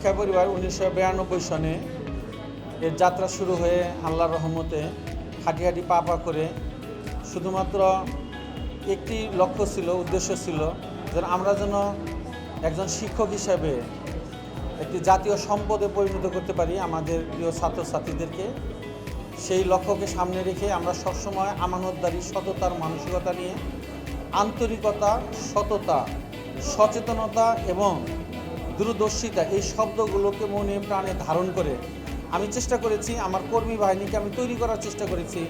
শিক্ষা পরিবার 1992 সনে এর যাত্রা শুরু হয়ে আল্লাহর রহমতে হাঁটি হাঁটি পা পা করে শুধুমাত্র একটি লক্ষ্য ছিল, উদ্দেশ্য ছিল যে আমরা যেন একজন শিক্ষক হিসাবে একটি জাতীয় সম্পদে পরিণত করতে পারি আমাদের প্রিয় ছাত্রছাত্রীদেরকে। সেই লক্ষ্যকে সামনে রেখে আমরা সবসময় আমানতদারি, সততার মানসিকতা নিয়ে আন্তরিকতা, সততা, সচেতনতা এবং দূরদর্শিতা এই শব্দগুলোকে মনে প্রাণে ধারণ করে আমি চেষ্টা করেছি, আমার কর্মী বাহিনীকে আমি তৈরি করার চেষ্টা করেছি,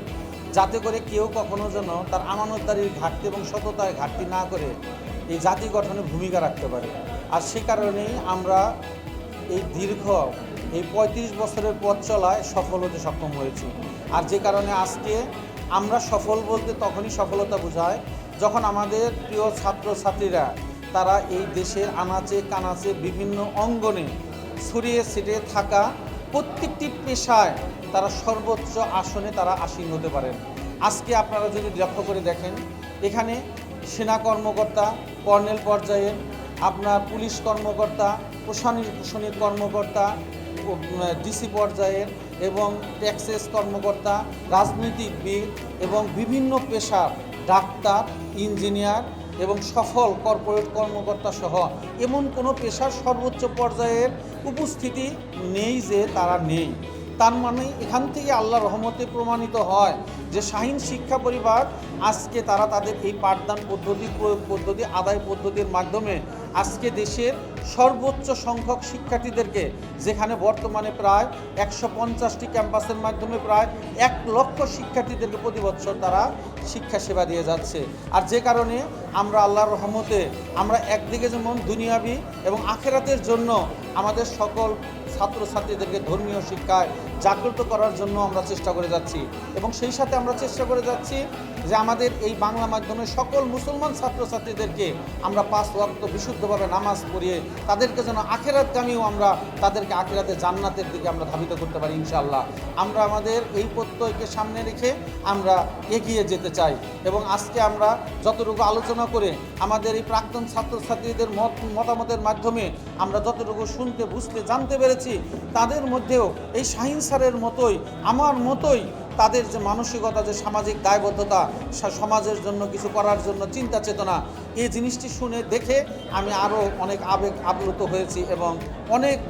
যাতে করে কেউ কখনো যেন তার আমানতদারির ঘাটতি এবং সততায় ঘাটতি না করে এই জাতি গঠনে ভূমিকা রাখতে পারে। আর সে কারণেই আমরা এই দীর্ঘ 35 বছরের পথ চলায় সফল হতে সক্ষম হয়েছি। আর যে কারণে আজকে আমরা সফল বলতে তখনই সফলতা বোঝায় যখন আমাদের প্রিয় ছাত্রছাত্রীরা তারা এই দেশের আনাচে কানাচে বিভিন্ন অঙ্গনে ছড়িয়ে ছিটিয়ে থাকা প্রত্যেকটি পেশায় তারা সর্বোচ্চ আসনে তারা আসীন হতে পারেন। আজকে আপনারা যদি লক্ষ্য করে দেখেন, এখানে সেনা কর্মকর্তা, কর্নেল পর্যায়ের, আপনার পুলিশ কর্মকর্তা, প্রশাসনিক কর্মকর্তা, ডিসি পর্যায়ের এবং ট্যাক্সেস কর্মকর্তা, রাজনীতিবিদ এবং বিভিন্ন পেশার ডাক্তার, ইঞ্জিনিয়ার এবং সফল কর্পোরেট কর্মকর্তা সহ এমন কোনো পেশার সর্বোচ্চ পর্যায়ের উপস্থিতি নেই যে তারা নেই। তার মানে এখান থেকে আল্লাহর রহমতে প্রমাণিত হয় যে শাহীন শিক্ষা পরিবার আজকে তারা তাদের এই পাঠদান পদ্ধতি আদায় পদ্ধতির মাধ্যমে আজকে দেশের সর্বোচ্চ সংখ্যক শিক্ষার্থীদেরকে, যেখানে বর্তমানে প্রায় 150টি ক্যাম্পাসের মাধ্যমে প্রায় 1 লক্ষ শিক্ষার্থীদেরকে প্রতি বছর তারা শিক্ষা সেবা দিয়ে যাচ্ছে। আর যে কারণে আমরা আল্লাহর রহমতে আমরা একদিকে যেমন দুনিয়াবি এবং আখিরাতের জন্য আমাদের সকল ছাত্রছাত্রীদেরকে ধর্মীয় শিক্ষায় জাগ্রত করার জন্য আমরা চেষ্টা করে যাচ্ছি এবং সেই সাথে আমরা চেষ্টা করে যাচ্ছি যে আমাদের এই বাংলা মাধ্যমে সকল মুসলমান ছাত্রছাত্রীদেরকে আমরা 5 ওয়াক্ত বিশুদ্ধভাবে নামাজ পড়িয়ে তাদেরকে যেন আখিরাতগামীও আমরা তাদেরকে আখিরাতে জান্নাতের দিকে আমরা ধাবিত করতে পারি ইনশাআল্লাহ। আমরা আমাদের এই প্রত্যয়কে সামনে রেখে আমরা এগিয়ে যেতে চাই এবং আজকে আমরা যতটুকু আলোচনা করে আমাদের এই প্রাক্তন ছাত্রছাত্রীদের মতামতের মাধ্যমে আমরা যতটুকু শুনতে, বুঝতে, জানতে পেরেছি, তাদের মধ্যেও এই শাহীন স্যারের মতোই, আমার মতোই তাদের যে মানসিকতা, যে সামাজিক দায়বদ্ধতা, সমাজের জন্য কিছু করার জন্য চিন্তা চেতনা, এই জিনিসটি শুনে দেখে আমি আরও অনেক আপ্লুত হয়েছি এবং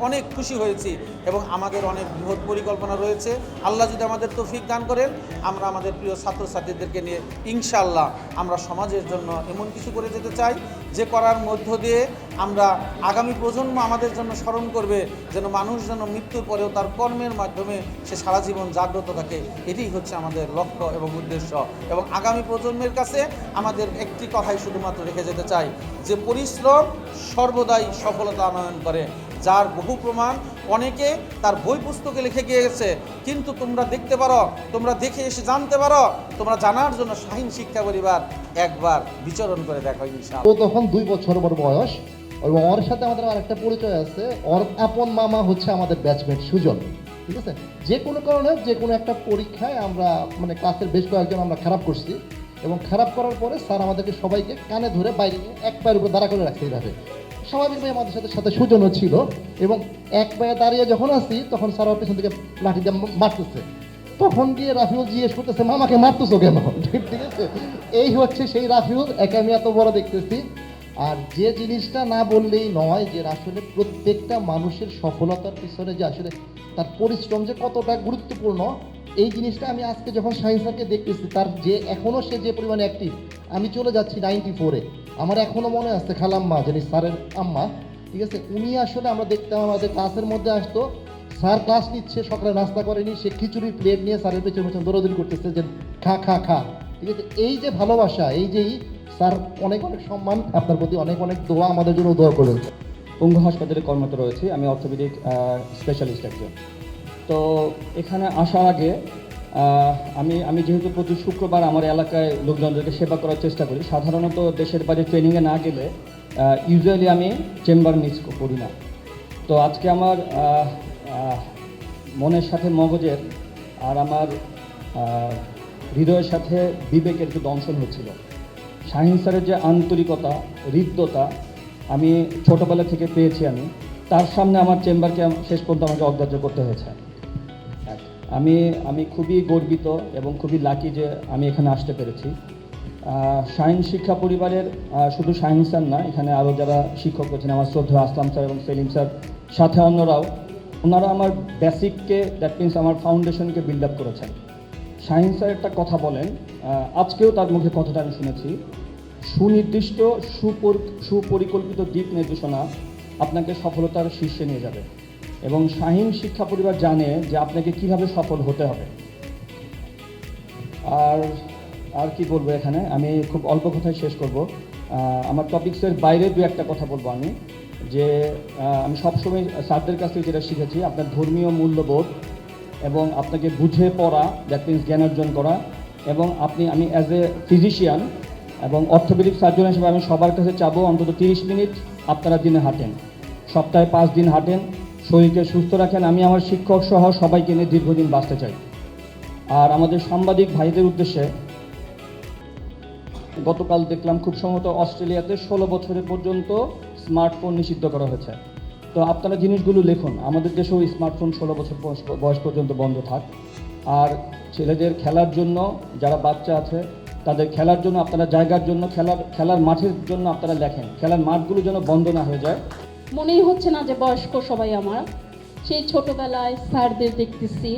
অনেক খুশি হয়েছি এবং আমাদের অনেক বৃহৎ পরিকল্পনা রয়েছে। আল্লাহ যদি আমাদের তৌফিক দান করেন, আমরা আমাদের প্রিয় ছাত্রছাত্রীদেরকে নিয়ে ইনশাআল্লাহ আমরা সমাজের জন্য এমন কিছু করে যেতে চাই যে করার মধ্য দিয়ে আমরা আগামী প্রজন্ম আমাদের জন্য স্মরণ করবে যেন মানুষ যেন মৃত্যুর পরেও তার কর্মের মাধ্যমে সে সারা জীবন জাগ্রত থাকে। এটাই হচ্ছে আমাদের লক্ষ্য এবং উদ্দেশ্য এবং আগামী প্রজন্মের কাছে আমাদের একটি কথাই শুধুমাত্র রেখে যেতে চাই যে পরিশ্রম সর্বদাই সফলতা আনয়ন করে, যার বহু প্রমাণ অনেকে তার বই পুস্তকে লিখে গিয়েছে। কিন্তু তোমরা দেখতে পারো, তোমরা দেখে এসে জানতে পারো, তোমরা জানার জন্য শাহীন শিক্ষা পরিবার একবার বিচরণ করে দেখো ইনশাআল্লাহ। ও তখন 2 বছর বয়স এবং ওর সাথে আমাদের আরেকটা পরিচয় আছে, ওর আপন মামা হচ্ছে আমাদের ব্যাচমেট সুজন। ঠিক আছে, যে কোনো কারণে যে কোনো একটা পরীক্ষায় আমরা মানে ক্লাসের বেশ কয়েকজন আমরা খারাপ করছি এবং খারাপ করার পরে স্যার আমাদেরকে সবাইকে কানে ধরে বাইরে নিয়ে এক পায়ের উপর দাঁড়া করে রাখতে এইভাবে। স্বাভাবিকভাবে আমাদের সাথে সুজনও ছিল এবং এক পায়ে দাঁড়িয়ে যখন আসি তখন স্যার আমার পেছন থেকে লাঠি দিয়ে মারতেছে। তখন গিয়ে রাফিউল জিজ্ঞেস করতেছে, মামাকে মারতেছো কেন? ঠিক আছে, এই হচ্ছে সেই রাফিউল, একে আমি এত বড় দেখতেছি। আর যে জিনিসটা না বললেই নয় যে আসলে প্রত্যেকটা মানুষের সফলতার পিছনে যে আসলে তার পরিশ্রম যে কতটা গুরুত্বপূর্ণ, এই জিনিসটা আমি আজকে যখন শাহীন স্যারকে দেখতেছি, তার যে এখনও সে যে পরিমাণে অ্যাক্টিভ। আমি চলে যাচ্ছি 94-এ, আমার এখনও মনে আছে খালাম্মা, যিনি স্যারের আম্মা, ঠিক আছে, উনি আসলে আমরা দেখতাম আমাদের ক্লাসের মধ্যে আসতো, স্যার ক্লাস নিচ্ছে, সকালে নাস্তা করেনি, সে খিচুড়ির প্লেট নিয়ে স্যারের পেছনে দৌড়াদৌড়ি করতেছে যে খা খা খা। ঠিক আছে, এই যে ভালোবাসা, এই যে স্যার অনেক সম্মান, আপনার প্রতি অনেক দোয়া, আমাদের জন্য দোয়া করবেন। পঙ্গু হাসপাতালে কর্মরত রয়েছি, আমি অর্থোপেডিক স্পেশালিস্ট একজন। তো এখানে আসার আগে আমি যেহেতু প্রতি শুক্রবার আমার এলাকায় লোকজনদেরকে সেবা করার চেষ্টা করি, সাধারণত দেশের বাইরে ট্রেনিংয়ে না গেলে ইউজুয়ালি আমি চেম্বার মিস করি না। তো আজকে আমার মনের সাথে মগজের আর আমার হৃদয়ের সাথে বিবেকের একটু দংশন হচ্ছিল। শাহীন স্যারের যে আন্তরিকতা, হৃদ্যতা আমি ছোটোবেলা থেকে পেয়েছি। আমি তার সামনে আমার চেম্বারকে শেষ পর্যন্ত আমাকে অগ্রাহ্য করতে হয়েছে। আমি আমি খুবই গর্বিত এবং খুবই লাকি যে আমি এখানে আসতে পেরেছি। শাহিন শিক্ষা পরিবারের শুধু শাহিন স্যার না, এখানে আরও যারা শিক্ষক আছেন, আমার শ্রদ্ধেয় আসলাম স্যার এবং সেলিম স্যার, সাথে অন্যরাও, ওনারা আমার বেসিককে, দ্যাট মিনস আমার ফাউন্ডেশনকে বিল্ড আপ করেছেন। শাহিন স্যার একটা কথা বলেন, আজকেও তার মুখে কথাটা আমি শুনেছি, সুনির্দিষ্ট সুপরিকল্পিত দিক নির্দেশনা আপনাকে সফলতার শীর্ষে নিয়ে যাবে, এবং শাহিন শিক্ষা পরিবার জানে যে আপনাকে কিভাবে সফল হতে হবে। আর কি বলবো, এখানে আমি খুব অল্প কথায় শেষ করব। আমার টপিক্সের বাইরে দু একটা কথা বলবো আমি, যে আমি সবসময় স্যারদের কাছ থেকে যেটা শিখেছি, আপনার ধর্মীয় মূল্যবোধ এবং আপনাকে বুঝে পড়া, দ্যাট মিনস জ্ঞান অর্জন করা, এবং আমি অ্যাজ এ ফিজিশিয়ান এবং অর্থোপেডিক সার্জন হিসেবে আমি সবার কাছে চাবো অন্তত 30 মিনিট আপনারা দিনে হাঁটেন, সপ্তাহে 5 দিন হাঁটেন, শরীরকে সুস্থ রাখেন। আমি আমার শিক্ষক সহ সবাইকে নিয়ে দীর্ঘদিন বাঁচতে চাই। আর আমাদের সাংবাদিক ভাইদের উদ্দেশ্যে, গতকাল দেখলাম খুব সম্ভবত অস্ট্রেলিয়াতে 16 বছরের পর্যন্ত স্মার্টফোন নিষিদ্ধ করা হয়েছে। তো আপনারা জিনিসগুলো লিখুন, আমাদের দেশেও স্মার্টফোন 16 বছর বয়স পর্যন্ত বন্ধ থাক। আর ছেলেদের খেলার জন্য, যারা বাচ্চা আছে তাদের খেলার জন্য, আপনারা জায়গার জন্য, খেলার মাঠের জন্য আপনারা লেখেন, খেলার মাঠগুলো যেন বন্ধ না হয়ে যায়। মনেই হচ্ছে না যে বয়স্ক সবাই আমার, সেই ছোটোবেলায় স্যারদের দেখতেছি।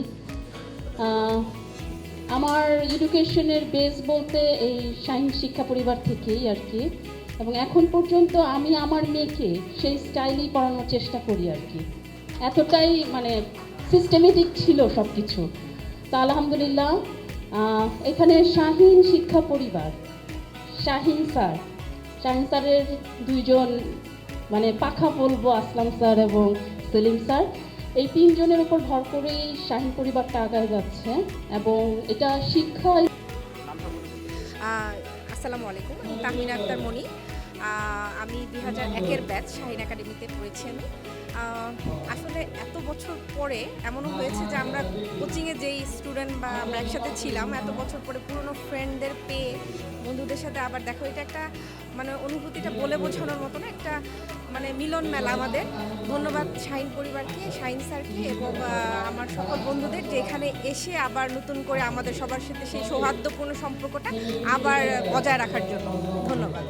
আমার এডুকেশনের বেস বলতে এই শাহিন শিক্ষা পরিবার থেকেই আর কি, এবং এখন পর্যন্ত আমি আমার মেয়েকে সেই স্টাইলেই পড়ানোর চেষ্টা করি আর কি। এতটাই মানে সিস্টেমেটিক ছিল সব কিছু। তো আলহামদুলিল্লাহ এখানে শাহিন শিক্ষা পরিবার, শাহিন স্যারের দুইজন মানে পাখা বলবো, আসলাম স্যার এবং সেলিম স্যার, এই 3 জনের উপর ভর করেই শাহিন পরিবারটা আগায় যাচ্ছে, এবং এটা শিক্ষা। আসসালামু আলাইকুম, আমি তাহমিনা আক্তার মনি। আমি 2001-এর ব্যাচ শাহিন একাডেমিতে পড়েছি আমি। আসলে এত বছর পরে এমনও হয়েছে যে আমরা কোচিংয়ে যেই স্টুডেন্ট বা আমরা একসাথে ছিলাম, এত বছর পরে পুরনো ফ্রেন্ডদের পেয়ে বন্ধুদের সাথে আবার দেখো, এটা একটা মানে অনুভূতিটা বলে বোঝানোর মতো না, একটা মানে মিলন মেলা আমাদের। ধন্যবাদ শাহিন পরিবারকে, শাহিন স্যারকে এবং আমার সকল বন্ধুদের, যে এখানে এসে আবার নতুন করে আমাদের সবার সাথে সেই সৌহার্দ্যপূর্ণ সম্পর্কটা আবার বজায় রাখার জন্য। ধন্যবাদ।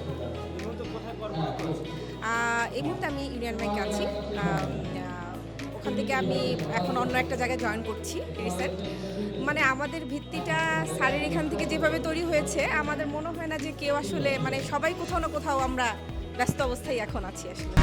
এই মুহূর্তে আমি ইউনিয়ন ব্যাংকে আছি। ওখান থেকে আমি এখন অন্য একটা জায়গায় জয়েন করছি রিসেন্ট। মানে আমাদের ভিত্তিটা স্যারের এখান থেকে যেভাবে তৈরি হয়েছে, আমাদের মনে হয় না যে কেউ আসলে মানে সবাই কোথাও না কোথাও আমরা ব্যস্ত অবস্থায় এখন আছি আসলে।